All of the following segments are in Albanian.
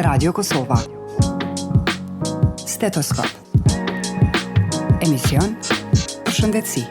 Radio Kosova. Stetoskop. Emision për shëndetësi.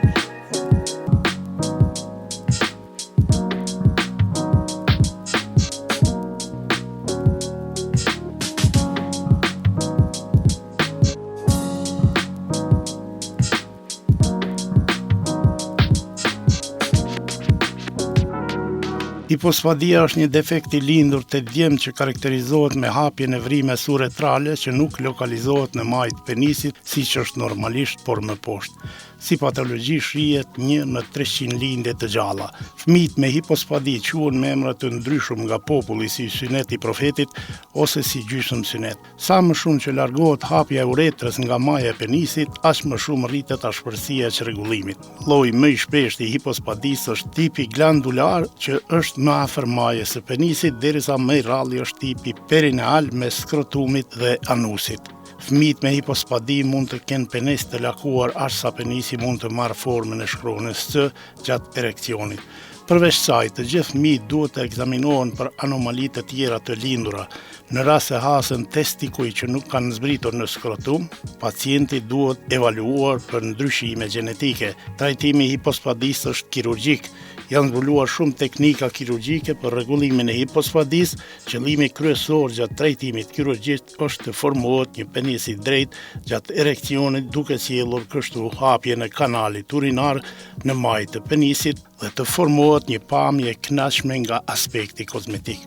Hiposfadia është një defekt I lindur të djemt që karakterizohet me hapjen e vrimës uretrale që nuk lokalizohet në majt penisit siç është normalisht, por më poshtë. Si patologji shihet 1 në 300 lindje të gjalla. Fëmijët me hiposfadi quhen me emra të ndryshëm nga populli si synet I profetit ose si gjysmë synet. Sa më shumë që largohet hapja e uretrës nga maja e penisit, aq më shumë rritet ashpërsia e çrregullimit. Lloji më I shpeshtë I hiposfadisë është tipi glandular që është më afër majës së penisit, derisa më I rrallë është tipi perineal mes skrotumit dhe anusit. Fëmijët me hiposfadi mund të kenë penis të lakuar aq sa penisi mund të marrë formën e shkronjës C gjatë ereksionit. Përveç kësaj, të gjithë fëmijët duhet të ekzaminohen për anomali të tjera të lindura. Në rast se hasen testikuj që nuk kanë zbritur në skrotum, pacienti duhet evaluuar për ndryshime gjenetike. Trajtimi I hiposfadisë është kirurgjik. Janë zbuluar shumë teknika kirurgjike për rregullimin e hiposfadisë. Qëllimi kryesor gjatë trajtimit kirurgjik është të formohet një penis I drejtë gjatë ereksionit duke sjellur kështu hapjen e kanalit urinar në majë të penisit dhe të formohet një pamje e kënaqshme nga aspekti kozmetik.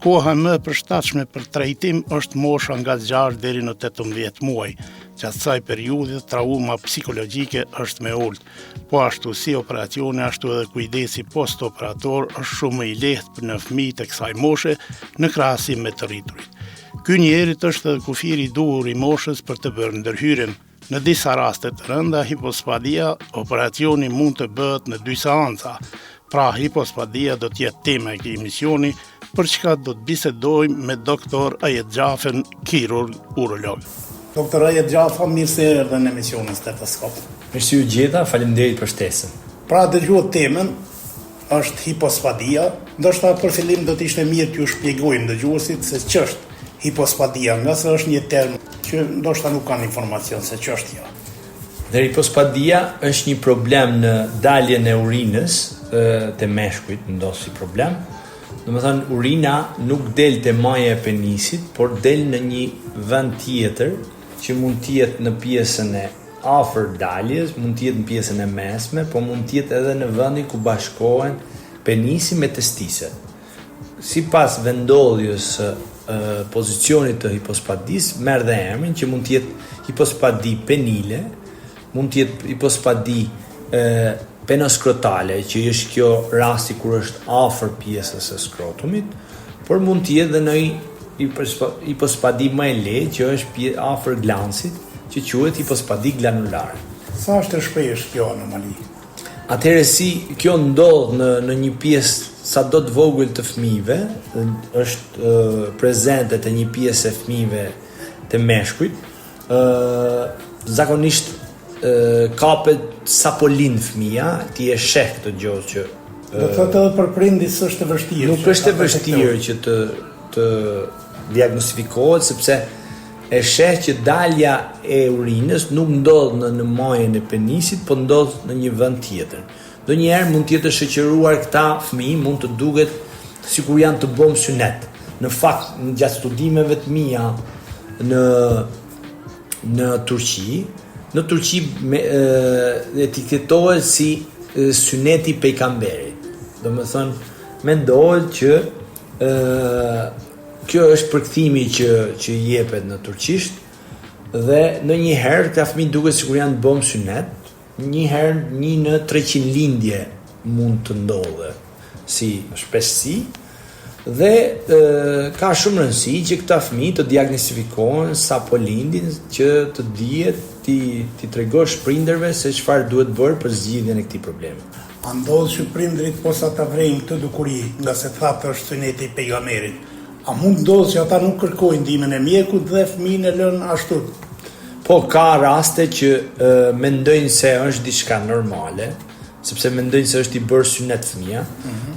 Koha më e përshtatshme për trajtim është mosha nga 6 deri në 18 muaj. Gjatë kësaj periudhe trauma psikologjike është më ulët. Po ashtu si operacioni, ashtu edhe kujdesi post-operator është shumë më I lehtë në fëmijët e kësaj moshe në krahasim me të rriturit. Ky njerit është edhe kufiri I duhur I moshës për të bërë ndërhyrjen. Në disa raste të rënda hiposfadia, operacioni mund të bëhet në 2 seanca. Pra hiposfadia do të jetë tema e këtij emisioni, për çka do të bisedojmë me doktor Ajet Xhafën, kirurg urolog. Doktor Ajet Xhafa, mirë se erdhe në emisionin Stetoskop. Mirë se ju gjeta, faleminderit për ftesën. Pra dëgjuat temën është hiposfadia, ndoshta për fillim do të ishte mirë t'ju shpjegojmë dëgjuesit se ç'është hiposfadia, nga se është një term që ndoshta nuk kanë informacion se ç'është kjo. Dhe hiposfadia është një problem në daljen e urinës të meshkujt, ndos si problem. Domethënë urina nuk del te maja e penisit, por del në një vend tjetër që mund të jetë në pjesën e afër daljes, mund të jetë në pjesën e mesme, por mund të jetë edhe në vendin ku bashkohen penisi me testiset. Sipas vendodhjes pozicionit të hipospadisë, merr dhe emrin që mund të jetë hipospadi penile, mund të jetë hipospadi penoskrotale, që është kjo rasti kur është afër pjesës së skrotumit, por mund të jetë edhe në hipospadi më e lehtë që është afër glansit, që quhet hipospadi glanulare. Sa është e shpeshtë kjo anomali? Atëherë si kjo ndodh në një pjesë sa do të vogël të fëmijëve, është prezente te një pjesë e fëmijëve të meshkujt, zakonisht kapet sa po lind fëmia, ti e sheh këtë gjë që do të thotë edhe për prindis është e vështirë. Nuk është e vështirë që të diagnostifikohet, sepse e sheh që dalja e urinës nuk ndodh në majën e penisit, por ndodh në një vend tjetër. Ndonjëherë mund të jetë shoqëruar këta fëmijë, mund të duket sikur janë të bëm synet. Në fakt, gjatë studimeve të mia në Turqi etiketohet si syneti pejgamberit. Domethënë, mendohet që kjo është përkthimi që jepet në turqisht dhe ndonjëherë këta fëmijë duket sikur janë të bëm synet. Njëherë 1 në 300 lindje mund të ndodhe si shpeshësi dhe ka shumë rëndësi që këta fëmijë të diagnostifikohen sa po lindin, që të dihet ti tregosh prindërve se çfarë duhet bërë për zgjidhjen e këtij problemi. A ndodh që prindrit posa ta vrejnë këtë dukuri, nga se thatë është syneti I pejgamberit? A mund ndodh që ata nuk kërkojnë ndihmën e mjekut dhe fëmijën e lënë ashtu? Po ka raste që mendojnë se është diçka normale, sepse mendojnë se është I bërë synet fëmia.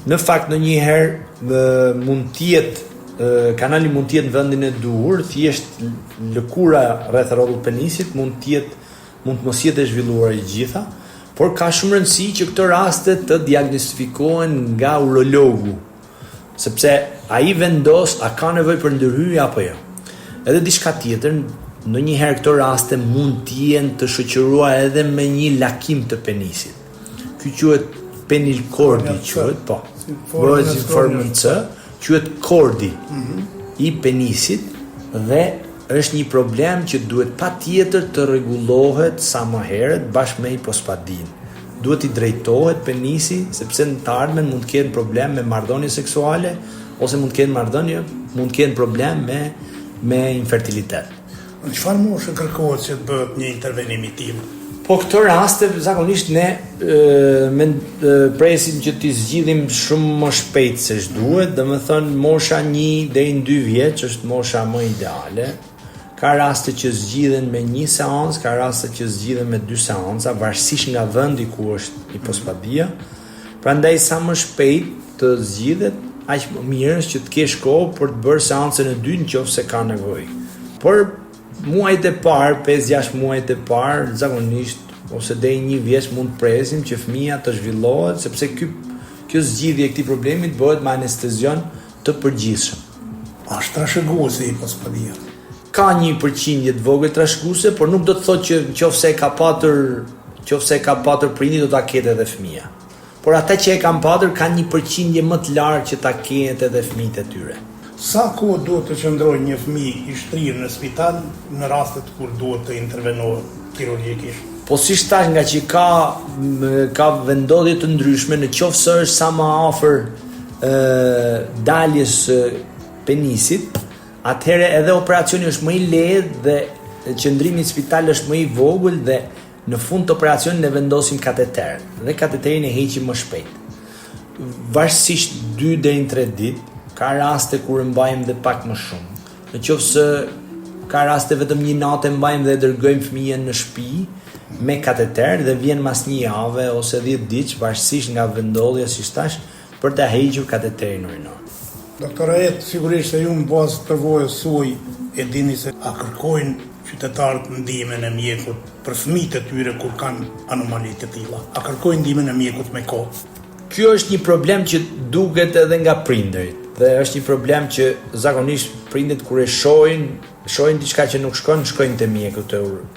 Në fakt ndonjëherë mund të jetë kanali mund të jetë në vendin e duhur, thjesht lëkura rreth rrotullt penisit mund të mos jetë e zhvilluar e gjitha, por ka shumë rëndësi që këto raste të diagnostikohen nga urologu, sepse ai vendos a ka nevojë për ndërhyrje apo jo. Edhe diçka tjetër, ndonjëherë këto raste mund të jenë të shoqëruar edhe me një lakim të penisit. Ky quhet penilkordi, quhet, po. Bëhet si formën C, quhet kordi i penisit dhe është një problem që duhet patjetër të rregullohet sa më herët bashkë me hipospadinë. Duhet i drejtohet penisi sepse në të ardhmen mund të kenë problem me marrëdhënie seksuale ose mund të kenë problem me infertilitet. Në çfarë moshe kërkohet që të bëhet një intervenim i tillë? Po këto raste zakonisht ne presim që t'i zgjidhim shumë më shpejt se ç'duhet, domethënë mosha 1 deri në 2 vjeç është mosha më ideale. Ka raste që zgjidhen me 1 seancë, ka raste që zgjidhen me 2 seanca, varësisht nga vendi ku është hipospadia. Prandaj sa më shpejt të zgjidhet, aq më mirë është që të kesh kohë për të bërë seancën e dytë nëse ka nevojë. Por muajt e parë, 5-6 muajt e parë, zakonisht ose deri 1 vjeç mund të presim që fëmia të zhvillohet, sepse kjo zgjidhje e këtij problemi bëhet me anestezion të përgjithshëm. Është trashëguese hipospadia. Ka një përqindje të vogël trashëguese, por nuk do të thotë që nëse e ka patur prindi do ta ketë edhe fëmia. Por ata që e kanë patur kanë një përqindje më të lartë që ta ketë edhe fëmijët e tyre. Sa kohë duhet të qëndrojë një fëmijë i shtrirë në spital në rastet kur duhet të intervenohet kirurgjikisht? Po si thash, nga që ka vendodhje të ndryshme, në qoftë se është sa më afër daljes penisit, atëherë edhe operacioni është më i lehtë dhe qëndrimi në spital është më i vogël dhe në fund të operacionit ne vendosim kateter dhe kateterin e heqim më shpejt. Varësisht 2 deri në 3 ditë, ka raste kur e mbajmë dhe pak më shumë. Në qoftë se ka raste vetëm 1 natë e mbajmë dhe dërgojmë fëmijën në shtëpi me kateter dhe vjen mas 1 jave ose 10 ditë, varësisht nga vendodhja si thash, për të hequr kateterin urinor. Doktora Etë, sigurisht se ju në bazë të përvojës suaj e dini se a kërkojnë qytetarët ndihmën e mjekut për fëmijët e tyre kur kanë anomali të tilla. A kërkojnë ndihmën e mjekut me kohë? Kjo është një problem që duket edhe nga prindërit. Dhe është një problem që zakonisht prindët kur e shohin diçka që nuk shkojnë te mjeku,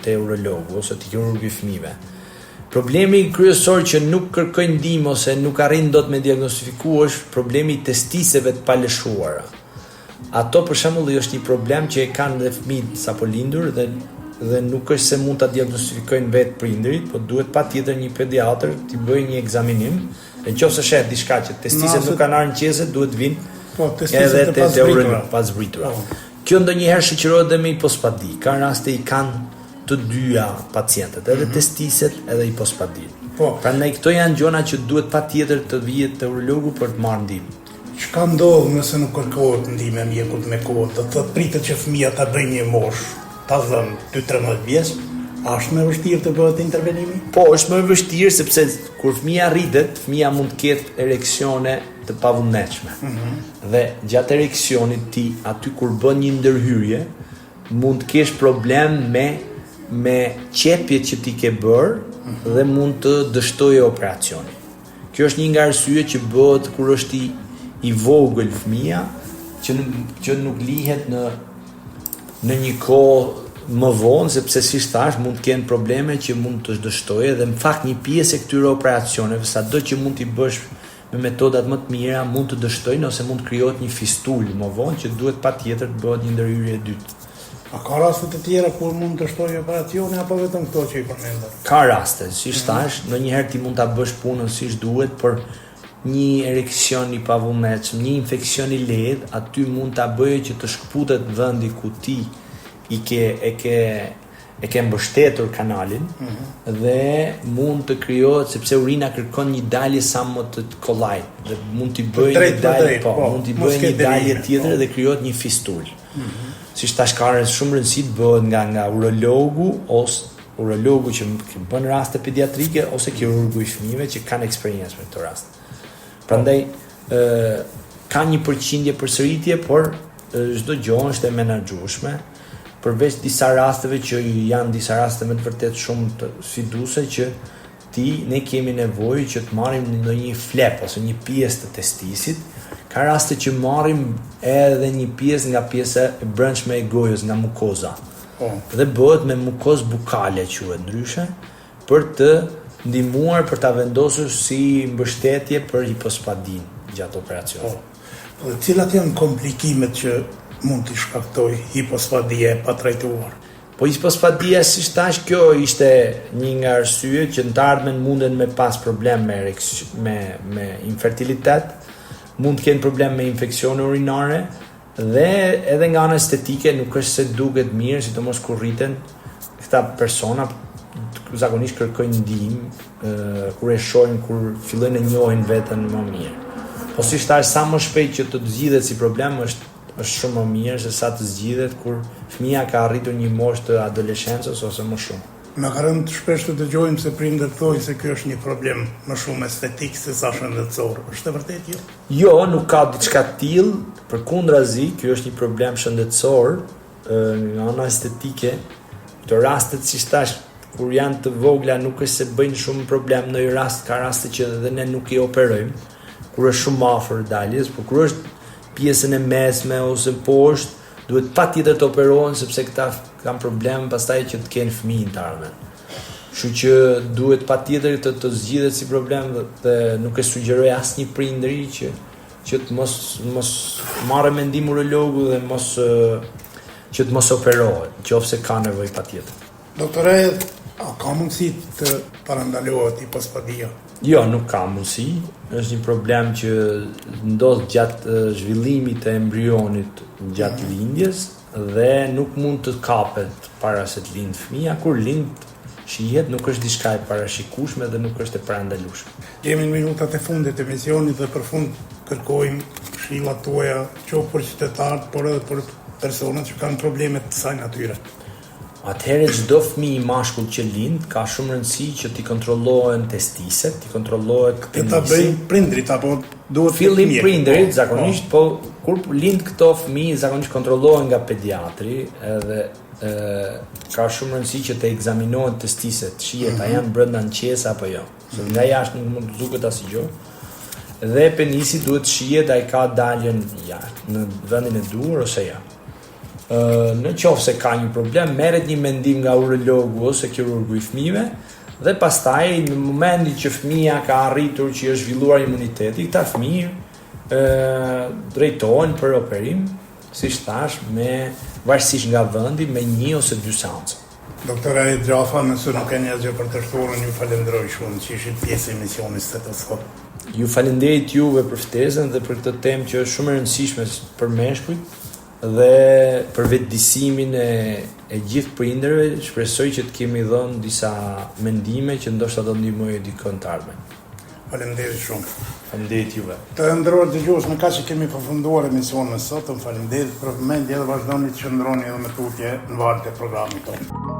te urologu ose te kirurgu i fëmijëve. Problemi kryesor që nuk kërkojnë ndihmë ose nuk arrin dot me diagnostifikuar është problemi i testiseve të palëshuara. Ato për shembull është një problem që e kanë dhe fëmijët sapo lindur dhe nuk është se mund ta diagnostifikojnë vetë prindërit, por duhet patjetër një pediatër t'i bëjë një ekzaminim. Nëse shet diçka që testiset nuk kanë ardhur qese, duhet vinë edhe te pasbritura. Kjo ndonjëherë shoqërohet edhe me hipospadi. Ka raste i kanë të dyja pacientët, edhe testiset edhe hipospadin. Prandaj këto janë gjëra që duhet patjetër të vihet te urologu për të marrë ndihmë. Çka ndodh nëse nuk kërkohet ndihmë mjekut me kohë? Do të thotë pritet që fëmia ta bëjë një moshë, ta zëm 2-13 vjeç, a është më vështirë të bëhet intervenimi? Po, është më vështirë sepse kur fëmia rritet, fëmia mund të ketë ereksione të pavullnetshme. Dhe gjatë ereksionit ti aty kur bën një ndërhyrje, mund të kesh problem me qepjet që ti ke bërë dhe mund të dështojë operacioni. Kjo është një nga arsyet që bëhet kur është i vogël fëmia, që nuk lihet në një kohë më vonë, sepse si thash mund të kenë probleme që mund të dështojë dhe në fakt një pjesë e këtyre operacioneve, sado që mund t'i bësh me metodat më të mira, mund të dështojnë ose mund të krijohet një fistulë më vonë që duhet patjetër të bëhet një ndërhyrje e dytë. A ka raste të tjera kur mund të shtojë operacione apo vetëm këto që i përmenda? Ka raste, si thash, ndonjëherë ti mund ta bësh punën siç duhet, por një ereksion i pavullnetshëm, një infeksion i lehtë, aty mund ta bëjë që të shkputet vendi ku ti e ke mbështetur kanalin dhe mund të krijohet sepse urina kërkon një dalje sa më të kollajt dhe mund t'i bëjë një dalje, mund t'i bëjë një dalje tjetër dhe krijohet një fistulë. Siç tash ka shumë rëndësi të bëhet nga urologu ose urologu që bën raste pediatrike ose kirurgu i fëmijëve që kanë eksperiencë me këto raste. Prandaj ka një përqindje përsëritje, por çdo gjë është e menaxhueshme, përveç disa rasteve që janë disa raste me të vërtet shumë të sfiduese që ne kemi nevojë që të marrim ndonjë flep ose një pjesë të testisit. Ka raste që marrim edhe një pjesë nga pjesa e brendshme e gojës, nga mukoza. Dhe bëhet me mukozë bukale quhet ndryshe, për të ndihmuar për ta vendosur si mbështetje për hipospadin gjatë operacionit. Cilat janë komplikimet që mund të shkaktoj hipospadia e patrajtuar? Po hipospadia, si thash, kjo ishte një nga arsyet që në të ardhmen munden me pas problem me infertilitet, mund të kenë problem me infeksione urinare dhe edhe nga ana estetike nuk është se duket mirë, sidomos kur rriten këta persona zakonisht kërkojnë ndihmë kur e shohin, kur fillojnë të njohin veten më mirë. Po si thash, sa më shpejt që të zgjidhet si problem është shumë më mirë se sa të zgjidhet kur fëmia ka arritur një moshë të adoleshencës ose më shumë. Na ka rënë shpesh të dëgjojmë se prindërit thojnë se ky është një problem më shumë estetik se sa shëndetësor. Është e vërtetë jo? Jo, nuk ka diçka të tillë, përkundrazi, ky është një problem shëndetësor nga ana estetike. Këto rastet, si thash, kur janë të vogla nuk është se bëjnë shumë problem, në një rast ka raste që edhe ne nuk i operojmë, kur është shumë afër daljes, por kur është pjesën e mesme ose poshtë, duhet patjetër të operohen sepse këta kanë problem pastaj që të kenë fëmijë të ardhmen. Kështu që duhet patjetër të zgjidhet si problem dhe nuk e sugjeroj asnjë prindëri që të mos marrë mendim urologu dhe që të mos operohet, nëse ka nevojë patjetër. Doktore, a ka mundësi të parandalohet hipospadia? Jo, nuk ka mundësi. Është një problem që ndodh gjatë zhvillimit të embrionit gjatë lindjes dhe nuk mund të kapet para se të lind fëmia. Kur lind shihet, nuk është diçka e parashikueshme dhe nuk është e parandalueshme. Jemi në minutat e fundit të emisionit dhe për fund kërkojmë këshillat tuaja qoftë për qytetarët, por edhe për personat që kanë probleme të kësaj natyre. Atëherë çdo fëmijë i mashkull që lind ka shumë rëndësi që t'i kontrollohen testiset, t'i kontrollohet penisi. Ta bëjnë prindrit apo duhet fillim prindrit zakonisht, po kur lind këto fëmijë zakonisht kontrollohen nga pediatri, edhe ka shumë rëndësi që të ekzaminohen testiset, shihet a janë brenda në qese apo jo. Se nga jashtë nuk mund të duket asgjë. Dhe penisi duhet shihet a i ka daljen jashtë në vendin e duhur ose jo. Në qoftë se ka një problem, merret një mendim nga urologu ose kirurgu i fëmijëve dhe pastaj në momentin që fëmia ka arritur që është zhvilluar imuniteti, këta fëmijë drejtohen për operim, siç thash, varësisht nga vendi, me 1 ose 2 seanca. Doktora Gjafa, nëse nuk keni asgjë për të shtuar, ju falenderoj shumë që ishit pjesë e emisionit Stetoskop. Ju falenderoj juve për ftesën dhe për këtë temë që është shumë e rëndësishme për meshkujt dhe për vetëdijsimin e gjithë prindërve. Shpresoj që të kemi dhënë disa mendime që ndoshta do ndihmojë dikon të ardhmen. Faleminderit shumë. Faleminderit juve. Të nderuar dëgjues, në kaq që kemi përfunduar emisionin e sotëm, faleminderit për vëmendje dhe vazhdoni të qëndroni edhe me tutje në valët e programit tonë.